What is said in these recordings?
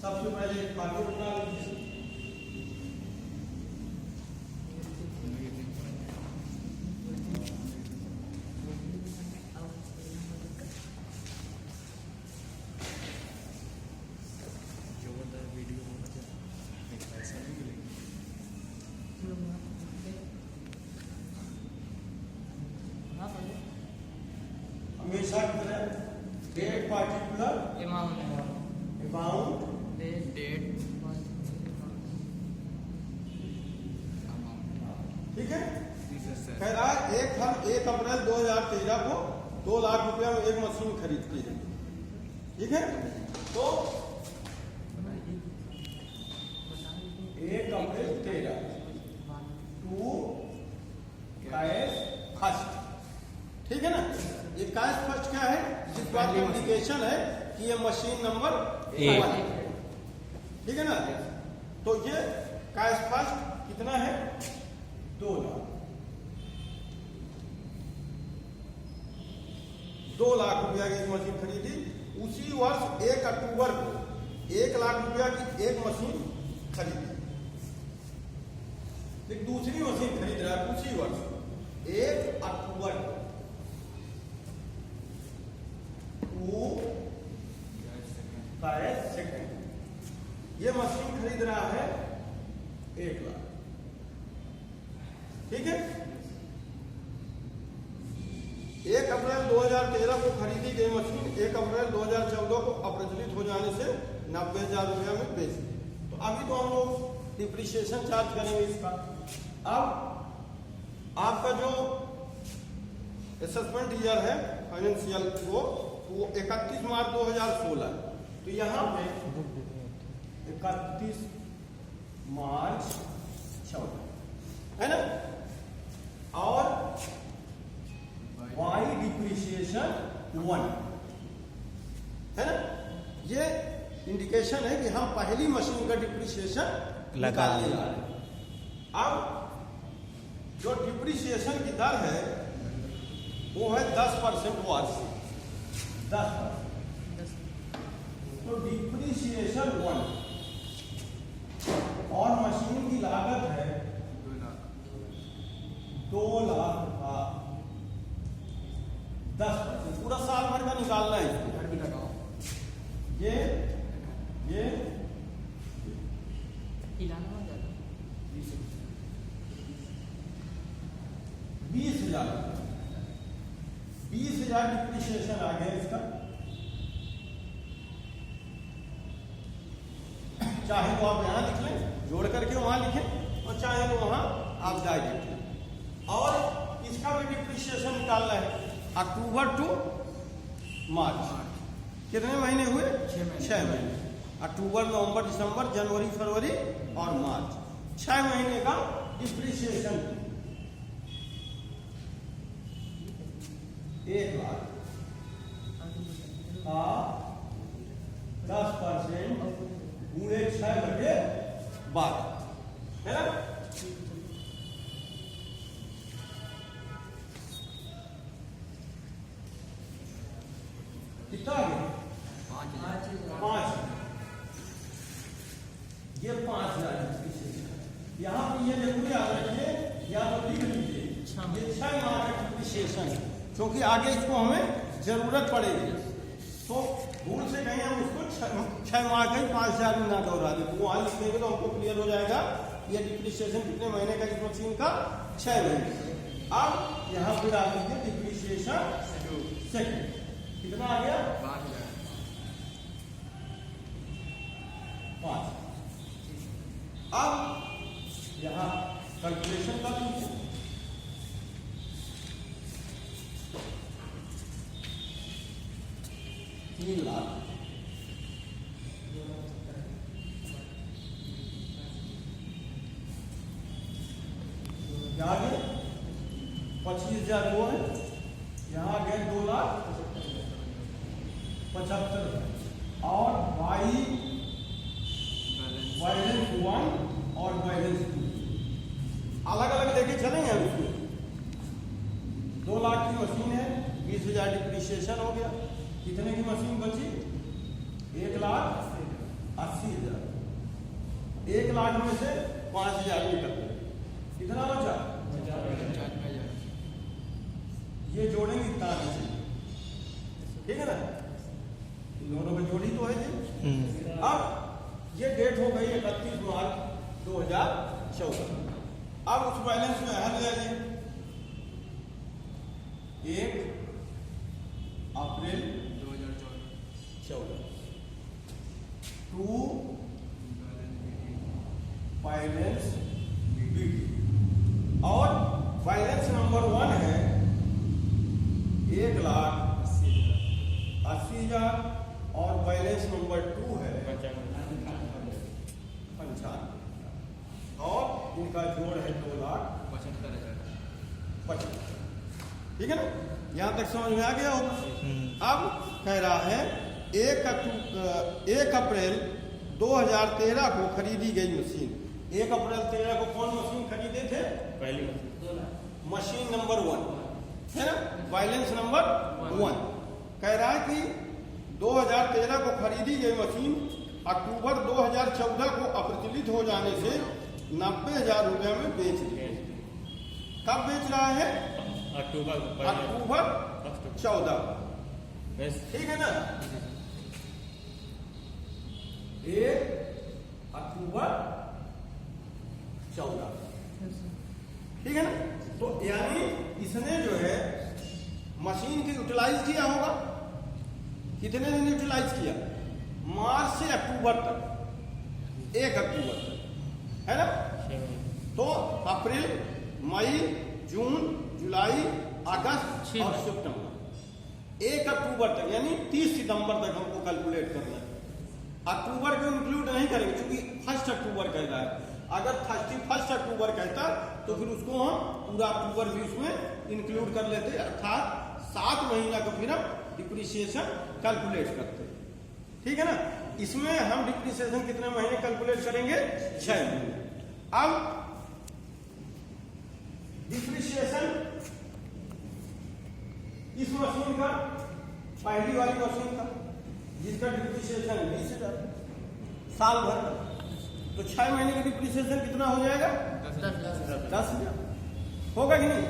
सबसे पहले एक पार्टी बना लीजिए। हमेशा की तरह डेट पार्टिकुलर अमाउंट डेट ठीक है। कह रहा है 1 अप्रैल 2013 को 2 लाख रुपया में एक मशीन खरीदती है। ठीक है, तो 1 अप्रैल 13 टू कैश फर्स्ट। ठीक है ना, ये कैश फर्स्ट क्या है, जिस बात का इंडिकेशन है कि ये मशीन नंबर 1 है। ठीक है ना, तो ये कैश फर्स्ट कितना है, 2 लाख। 2 लाख रुपया की मशीन खरीदी। उसी वर्ष 1 अक्टूबर को 1 लाख रुपया की एक मशीन खरीदी। एक दूसरी मशीन खरीद रहा है उसी वर्ष 1 अक्टूबर को सेकंड। ये मशीन खरीद रहा है 1 लाख। ठीक है, 1 अप्रैल 2013 को खरीदी गई मशीन 1 अप्रैल 2014 को अप्रचलित हो जाने से 90,000 रुपया में बेच दी। तो अभी तो हम लोग डिप्रिसिएशन चार्ज करेंगे इसका। अब आपका जो असेसमेंट ईयर है फाइनेंशियल वो 31 मार्च 2016। तो यहाँ पे 31 मार्च 14 है ना, और वाई डिप्रिसिएशन 1 है ना। ये इंडिकेशन है कि हम पहली मशीन का डिप्रिसिएशन लगाने जा रहे हैं। अब जो डिप्रिसिएशन की दर है वो है 10% वार्षिक, 10%। तो डिप्रिसिएशन 1 और मशीन की लागत है 2 लाख का 10%। पूरा साल भर का निकालना है इसको। ये 20,000 डिप्रिसिएशन आ गया इसका। चाहे तो आप यहां लिख लें, जोड़ करके वहां लिखें, और चाहे तो वहां आप डायरेक्ट लें। और इसका भी डिप्रिसिएशन निकालना है अक्टूबर टू मार्च। कितने महीने हुए, 6 महीने। अक्टूबर, नवंबर, दिसंबर, जनवरी, फरवरी और मार्च, 6 महीने का डिप्रिसिएशन 1 लाख का 10% गुणे 6/12 है ना। कितना आ गया, 5। ये 5,000 डिप्रिसिएशन। यहाँ पे ये जरूर याद रखिए, या तो लिख लीजिए ये 6 माह का डिप्रिसिएशन है, क्योंकि आगे इसको हमें जरूरत पड़ेगी। तो भूल से कहीं हम उसको 6 माह का ही 5,000 में ना दोहरा दें, तो वहां लिख देंगे तो हमको क्लियर हो जाएगा ये डिप्रिसिएशन कितने महीने का इस मशीन का, 6 महीने। अब यहाँ पे डाल दीजिए डिप्रिसिएशन सेकंड। कितना आ गया, 5। अब यहाँ कैलकुलेशन कर लीजिए। $3 लाख यहाँ गए 25,000 वो है, यहाँ गए 2,75,000। और बैलेंस 1 और बैलेंस 2 अलग अलग लेके चलेंगे उसमें। 2 लाख की मशीन है, 20,000 डिप्रिसिएशन हो गया। कितने की मशीन बची, 1 लाख 80,000। 1 लाख में से 5,000 निकलते, कितना बचा? ये जोड़ेंगे इतना आगे चाहिए, ठीक है ना? इन दोनों में जोड़ी तो है जी। अब ये डेट हो गई 31 मार्च 2014। अब उस बैलेंस में हल जाइए 1 अप्रैल 2014, 2 बैलेंस बीटी, और बैलेंस नंबर 1 है 1,80,000 और बैलेंस नंबर 2 है 55,000 और इनका जोड़ है 2,75,000। ठीक है ना? यहां तक समझ में आ गया होगा। अब कह रहा है 1 अप्रैल 2013 को खरीदी गई मशीन। 1 अप्रैल 13 को कौन मशीन खरीदे थे? पहली मशीन नंबर 1 है ना, बैलेंस नंबर 1 कह रहा है कि 2013 को खरीदी गई मशीन अक्टूबर 2014 को अप्रचलित हो जाने से 90,000 रुपये में बेच दी। कब बेच रहा है? अक्टूबर 14, ठीक है ना? 1 अक्टूबर 14, ठीक है ना? तो यानी इसने जो है मशीन की यूटिलाइज किया होगा, कितने दिन यूटिलाइज किया? मार्च से अक्टूबर तक, 1 अक्टूबर तक, है ना? तो अप्रैल, मई, जून, जुलाई, अगस्त और सितंबर, 1 अक्टूबर तक, यानी 30 सितंबर तक हमको कैलकुलेट करना है। अक्टूबर को इंक्लूड नहीं करेंगे क्योंकि 1 अक्टूबर कह रहा है। अगर 31 अक्टूबर कहता तो फिर उसको हम पूरा अक्टूबर भी उसमें इंक्लूड कर लेते, अर्थात 7 महीना का फिर हम डिप्रिसिएशन कैलकुलेट करते, ठीक है ना? इसमें हम डिप्रिसिएशन कितने महीने कैलकुलेट करेंगे? 6 महीने। अब डिप्रिसिएशन इस मशीन का, पहली वाली मशीन का, जिसका डिप्रिसिएशन 20,000 साल भर का, तो 6 महीने का डिप्रिसिएशन कितना हो जाएगा? 10,000 होगा कि नहीं?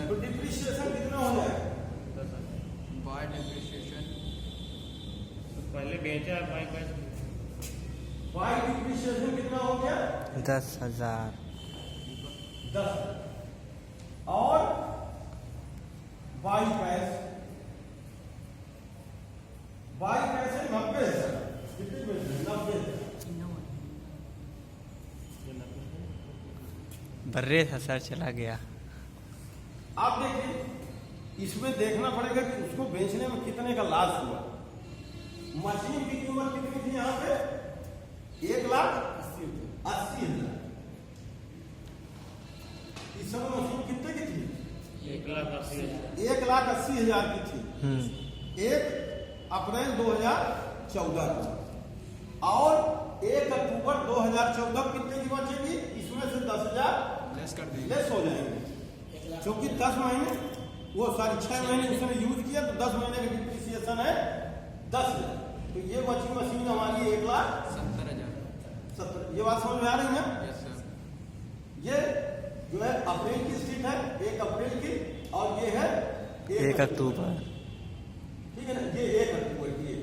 तो डिप्रिसिएशन कितना हो जाएगा? बाय डिप्रिसिएशन पहले बेचा बाई डिप्रिसिएशन कितना हो गया? 10,000। 10 और बाई पैसे 90,000, कितने पैसे? 90,000। बर्रे था सर, चला गया। आप देखिए, इसमें देखना पड़ेगा कि उसको बेचने में कितने का लॉस हुआ। मशीन की कीमत कितनी थी यहाँ पे? 1,80,000। इस समय मशीन कितने की थी? 1,80,000 की थी 1 अप्रैल 2014 को, और 1 अक्टूबर 2014 कितने की बचेगी? इसमें से 10,000 लेस हो जाएंगे, क्योंकि 10 महीने वो 6 महीने उसने यूज किया, तो 10 महीने की डिप्रिसिएशन है 10,000। तो ये बची मशीन हमारी 1,70,000। ये बात समझ में आ रही है? ये जो है अप्रैल की स्थिति है, 1 अप्रैल की, और ये है 1 अक्टूबर, ठीक है ना? ये 1 अक्टूबर की,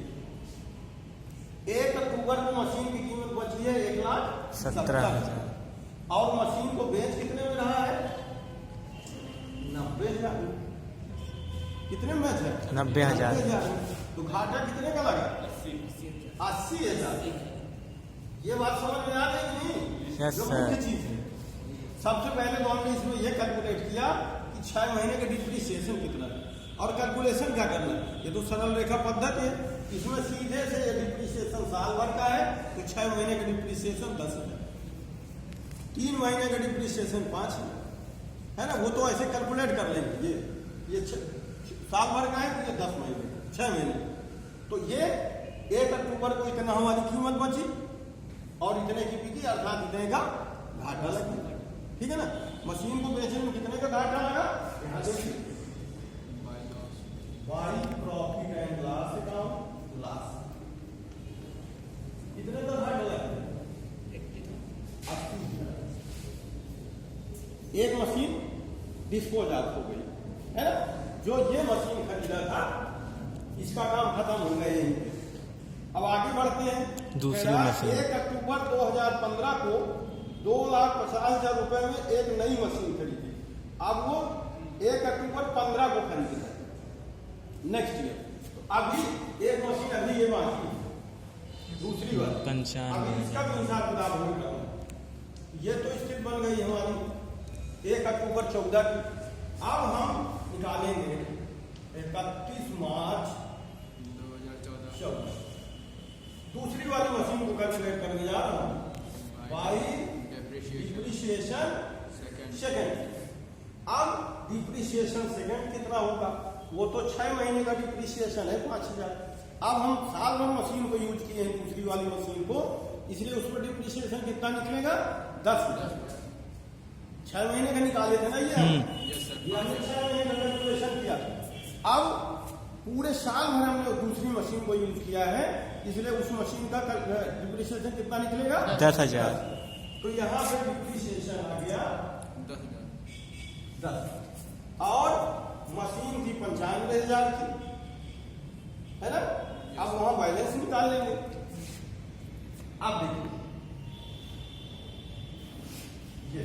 1 अक्टूबर को मशीन की कीमत बची है 1,70,000, और मशीन को बेच कितने में रहा है? 90,000। कितने में है? 90,000। तो घाटा कितने का लगा? 80,000। ये बात समझ में आ गई कि नहीं? यस जो सर। मुख्य चीज है, सबसे पहले तो हमने इसमें यह कैलकुलेट किया कि 6 महीने का डिप्रिसिएशन कितना है, और कैलकुलेशन क्या करना है? ये तो सरल रेखा पद्धति है, इसमें सीधे से ये डिप्रिसिएशन साल भर का है, तो 6 महीने का डिप्रिसिएशन 10,000, 3 महीने का डिप्रिसिएशन 5,000, है ना? वो तो ऐसे कैलकुलेट कर लेंगे। ये साल भर का है तो ये 10 महीने, 6 महीने। तो ये 1 अक्टूबर को इतना हमारी कीमत बची, और इतने की बिकी, अर्थात इतने का घाटा लगा, ठीक है ना? मशीन को बेचने में कितने का घाटा लगा? यहाँ देखिए, by profit and loss account, loss कितने का डिस्पोज ऑफ हो गई, है ना। जो ये मशीन खरीदा था इसका काम खत्म हो गया यहीं पे। अब आगे बढ़ते हैं। दूसरी मशीन। 1 अक्टूबर 2015 को 2,50,000 रुपए में एक नई मशीन खरीदी। अब वो 1 अक्टूबर 15 को खरीदी है नेक्स्ट ईयर। तो अभी एक मशीन अभी ये बाकी है, दूसरी बार 95 अभी इसका भी हिसाब किताब होगा। ये तो स्थिति बन गई हमारी 1 अक्टूबर 14 की। अब हम निकालेंगे 31 मार्च 2014। दूसरी वाली मशीन को कैलकुलेट करने जा रहा हूँ बाई डिप्रिसिएशन सेकंड। अब डिप्रिसिएशन सेकंड कितना होगा, वो तो 6 महीने का डिप्रिसिएशन है 5,000। अब हम साल भर मशीन को यूज किए हैं दूसरी वाली मशीन को, इसलिए उस पर डिप्रिसिएशन कितना निकलेगा 10,000। 6 महीने का निकाले थे ना ये, हमने 6 महीने का कैलकुलेशन किया था। अब पूरे साल भर हमने दूसरी मशीन को यूज किया है, इसलिए उस मशीन का डिप्रिसिएशन कितना निकलेगा 10,000। तो यहाँ पे डिप्रिसिएशन आ गया 10। और मशीन थी 95,000 की, है ना। अब वहां बैलेंस निकाल लेंगे। अब देखिए ये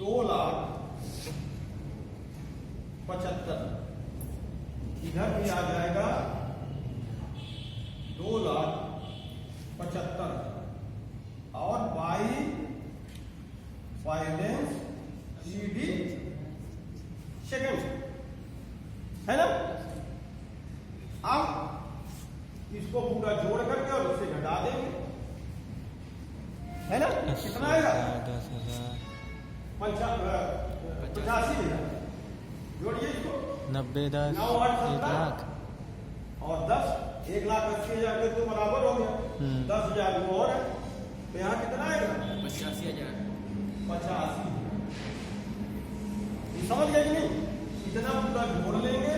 2,75,000 इधर भी आ जाएगा 2,75,000 और बाई फाइनेंस सीडी सेकंड, है ना। अब इसको पूरा जोड़ करके और इसे घटा देंगे, है ना। कितना आएगा 10,000 85,000। जोड़िए इसको 90 10 9 8 1 लाख और 10 1,80,000 के तो बराबर हो गया। 10,000 वो और है, तो यहाँ कितना आएगा 85,000। 85। समझ गए कि नहीं। इतना पूरा जोड़ लेंगे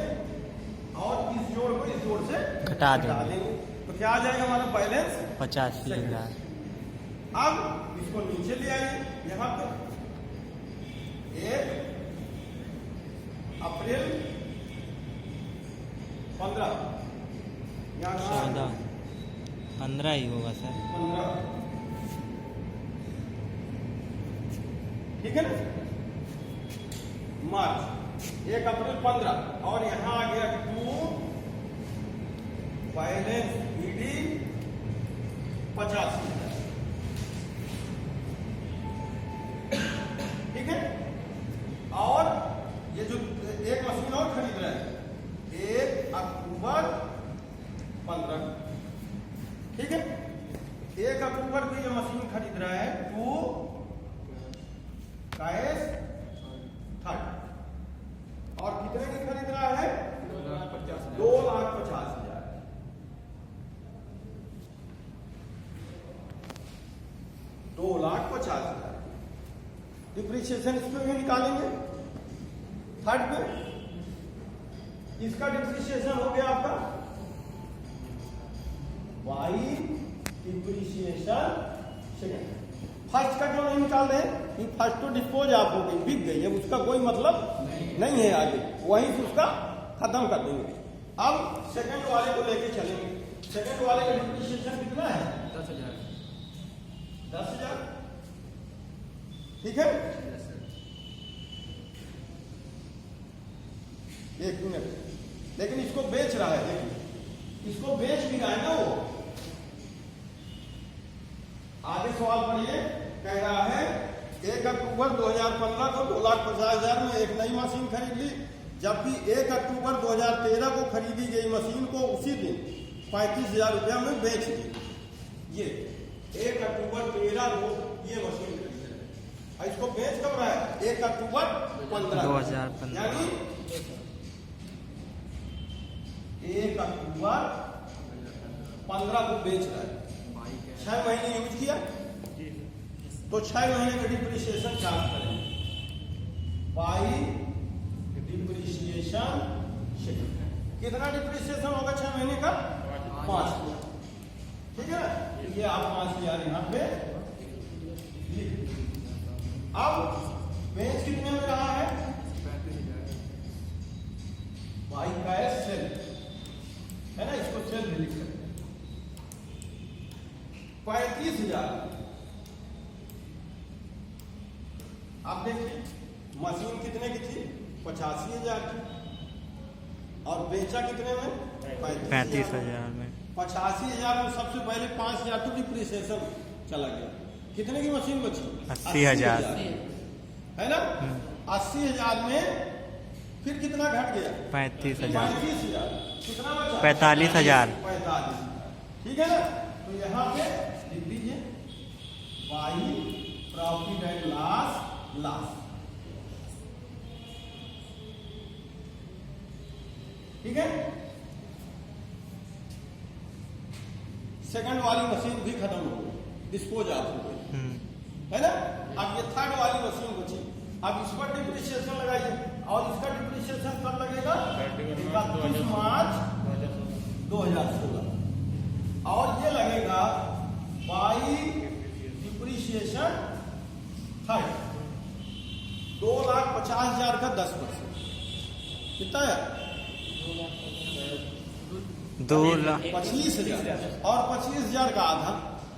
और इस जोड़ को इस जोड़ से घटा देंगे। तो क्या आ जाएगा हमारा बैलेंस 85,000। अब इसको नीचे ले आइए यहाँ पे 1 अप्रैल 15 14 15 ही होगा सर। 15 ठीक है ना। मार्च 1 अप्रैल 15 और यहाँ आ गया 2 बैलेंस ईडी 85,000। ठीक है। और ये जो एक मशीन और खरीद रहा है 1 अक्टूबर 15, ठीक है। 1 अक्टूबर को ये मशीन खरीद रहा है 2 कैश 30 और कितने की खरीद रहा है 2,50,000। 2,50,000 डिप्रिसिएशन इसमें भी निकालेंगे थर्ड पे। इसका डिप्रिसिएशन हो गया आपका बाई डिप्रिसिएशन सेकंड। फर्स्ट का क्यों नहीं निकाल रहे हैं, फर्स्ट तो डिस्पोज आप हो गई, बिक गई है, उसका कोई मतलब नहीं है आगे, वहीं से उसका खत्म कर देंगे। अब सेकंड वाले को लेके चलेंगे। सेकंड वाले का डिप्रिसिएशन कितना है 10,000। 10,000, ठीक है। एक मिनट, लेकिन इसको बेच रहा है, देखिए इसको बेच भी रहा है ना वो। आगे सवाल पढ़िए, कह रहा है 1 अक्टूबर 2015 को 2,50,000 में एक नई मशीन खरीद ली, जबकि 1 अक्टूबर 2013 को खरीदी गई मशीन को उसी दिन 35,000 रुपया में बेच दी। ये 1 अक्टूबर 13 को ये मशीन खरीदी है और इसको बेच कब रहा है 1 अक्टूबर 15 यानी 1 अक्टूबर 15 को बेच रहा है। 6 महीने यूज किया तो 6 महीने का डिप्रिसिएशन चार्ज करेंगे बाई डिप्रिसिएशन सेकंड। कितना डिप्रिसिएशन होगा 6 महीने का 5,000, ठीक है। ये आप 5,000 यहाँ पे लिख अब बेंच कितने में रहा है? 35,000 भाई कैश सेल है ना, इसको सेल भी लिख सकते हैं। 35,000। आप देखिए मशीन कितने की थी? 85,000 की। और बेचा कितने में? 35,000 में। 85,000 में सबसे पहले 5,000 तो डिप्रिसिएशन चला गया। कितने की मशीन बची? 80,000 है ना। 80,000 में फिर कितना घट गया? 35,000 35,000। कितना बचा? 45,000। 45। ठीक है ना। तो यहाँ पे लिख दीजिए बाई प्रॉफिट एंड लॉस। ठीक है। सेकंड वाली मशीन भी खत्म हो गई, डिस्पोज ऑफ हो गई, है ना। अब ये थर्ड वाली मशीन बची। अब इस पर डिप्रिसिएशन लगाइए और इसका डिप्रिसिएशन कब लगेगा? 31 मार्च 2016। और ये लगेगा बाई डिप्रिसिएशन थर्ड 2,50,000 का 10%। कितना है? 2,00,000 25,000 और 25,000 का आधा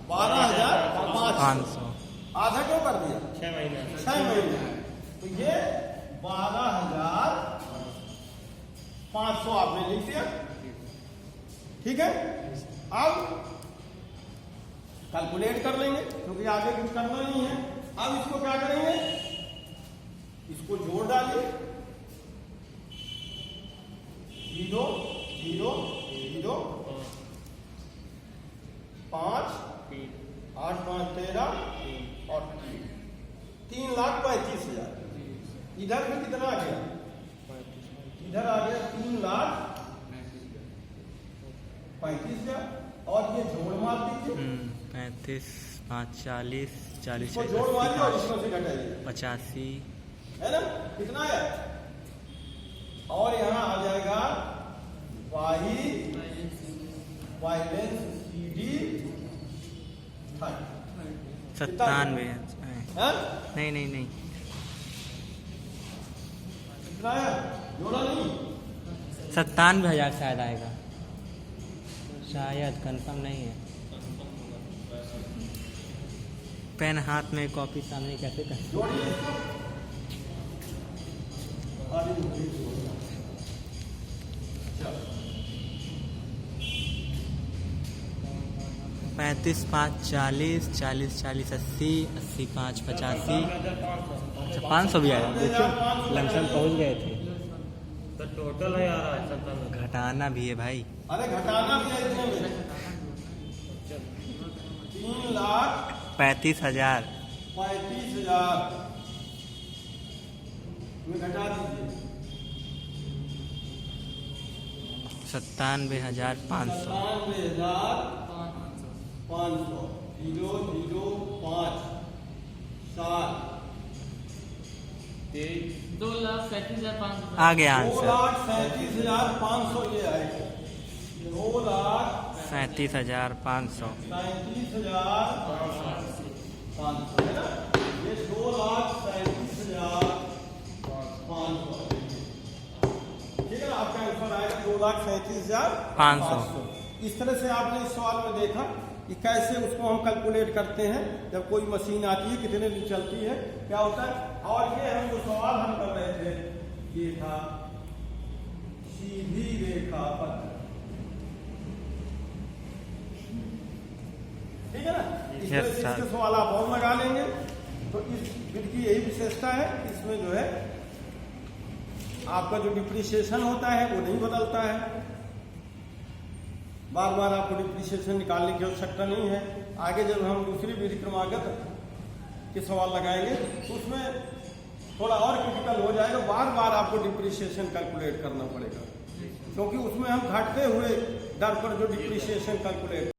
12,500। आधा क्यों कर दिया? 6 महीने 6 महीने। तो ये 12,500 आपने लिख दिया। ठीक है। अब कैलकुलेट कर लेंगे क्योंकि आगे कुछ करना नहीं है। अब इसको क्या करेंगे? इसको जोड़ डालिए 0 0 0 5 8 5 13 और 3,35,000। इधर में कितना आ गया? इधर आ गया 3,35,000 और ये जोड़ मार दीजिए। 35 5 40 40 इसको जोड़ मारिए और इसमें से घटाइए 85 है ना। कितना है? और यहाँ आ जाएगा वाई बैलेंस CD 97 हाँ? नहीं कितना है? जोड़ा नहीं। 97,000 शायद आएगा, शायद कंफर्म नहीं है। पेन हाथ में, कॉपी सामने, कैसे कर? जोड़िए इसको। आगे जोड़िए। चलो 35 5 40 40 40 80 80 5 85 500 भी आया। देखिए लमसम पहुंच गए थे। तो टोटल है यार 97। घटाना भी है भाई। अरे घटाना भी है इतने में। 35,000 3,35,000 में घटा दीजिए 97,500 97,500 005 7 2,37,500 आ गया आंसर। 2,37,500 ये आएगा। 37,500 37,500 है ना। ये 2,37,500 ठीक है ना। आपका आंसर आएगा 2,37,500। इस तरह से आपने इस सवाल में देखा कि कैसे उसको हम कैलकुलेट करते हैं जब कोई मशीन आती है, कितने दिन चलती है, क्या होता है। और ये हम जो सवाल हम कर रहे थे ये था सीधी रेखा पत्र। ठीक है ना। इस तरह से इसके सवाल आप और लगा लेंगे। तो इस विधि की यही विशेषता है, इसमें जो है आपका जो डिप्रिसिएशन होता है वो नहीं बदलता है। बार बार आपको डिप्रिसिएशन निकालने की आवश्यकता नहीं है। आगे जब हम दूसरी विधि क्रमागत के सवाल लगाएंगे तो उसमें थोड़ा और क्रिटिकल हो जाएगा। बार बार आपको डिप्रिसिएशन कैलकुलेट करना पड़ेगा क्योंकि उसमें हम घटते हुए दर पर जो डिप्रिसिएशन कैलकुलेट